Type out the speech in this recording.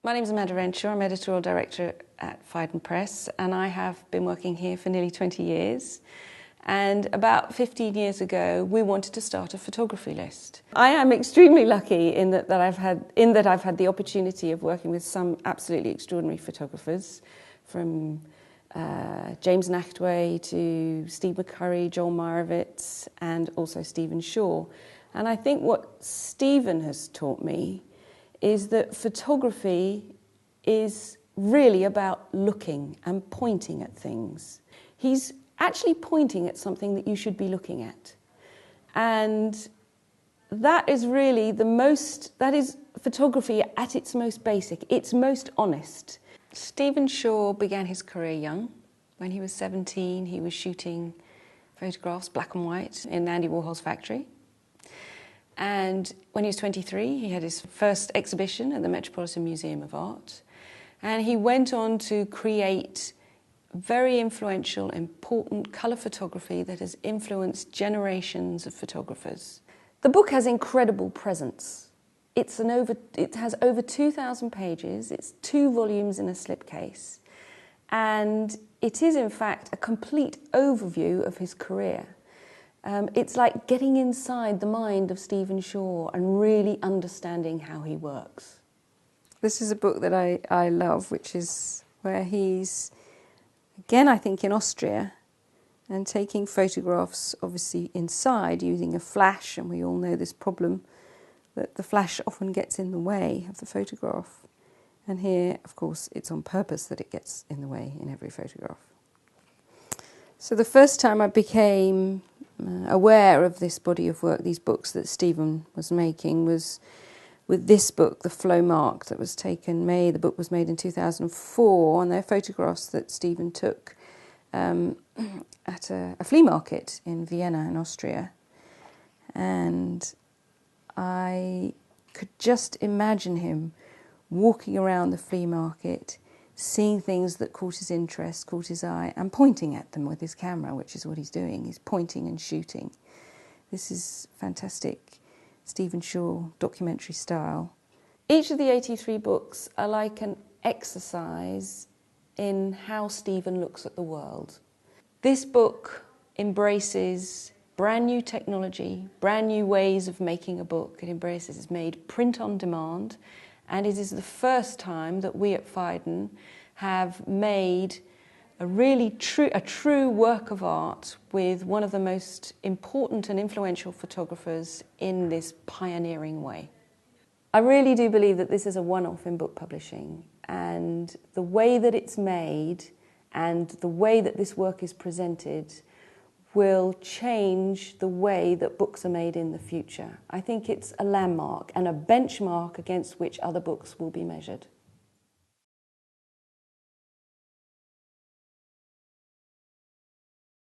My name is Amanda Renshaw. I'm editorial director at Phaidon Press, and I have been working here for nearly 20 years. And about 15 years ago, we wanted to start a photography list. I am extremely lucky in that I've had the opportunity of working with some absolutely extraordinary photographers, from James Nachtwey to Steve McCurry, Joel Meyerowitz, and also Stephen Shaw. And I think what Stephen has taught me is that photography is really about looking and pointing at things. He's actually pointing at something that you should be looking at. And that is really that is photography at its most basic, its most honest. Stephen Shaw began his career young. When he was 17, he was shooting photographs, black and white, in Andy Warhol's factory. And when he was 23, he had his first exhibition at the Metropolitan Museum of Art. And he went on to create very influential, important colour photography that has influenced generations of photographers. The book has incredible presence. It has over 2,000 pages. It's 2 volumes in a slipcase. And it is, in fact, a complete overview of his career. It's like getting inside the mind of Stephen Shaw and really understanding how he works. This is a book that I love, which is where he's, again, I think in Austria, and taking photographs, obviously inside, using a flash, and we all know this problem, that the flash often gets in the way of the photograph. And here, of course, it's on purpose that it gets in the way in every photograph. So the first time I became aware of this body of work, these books that Stephen was making, was with this book, The Flow Mark, that was taken the book was made in 2004, and they're photographs that Stephen took at a flea market in Vienna in Austria. And I could just imagine him walking around the flea market, seeing things that caught his interest, caught his eye, and pointing at them with his camera, which is what he's doing. He's pointing and shooting. This is fantastic Stephen Shaw documentary style. Each of the 83 books are like an exercise in how Stephen looks at the world. This book embraces brand new technology, brand new ways of making a book. It's made print on demand. And it is the first time that we at Phaidon have made a true work of art with one of the most important and influential photographers in this pioneering way. I really do believe that this is a one-off in book publishing, and the way that it's made and the way that this work is presented will change the way that books are made in the future. I think it's a landmark and a benchmark against which other books will be measured.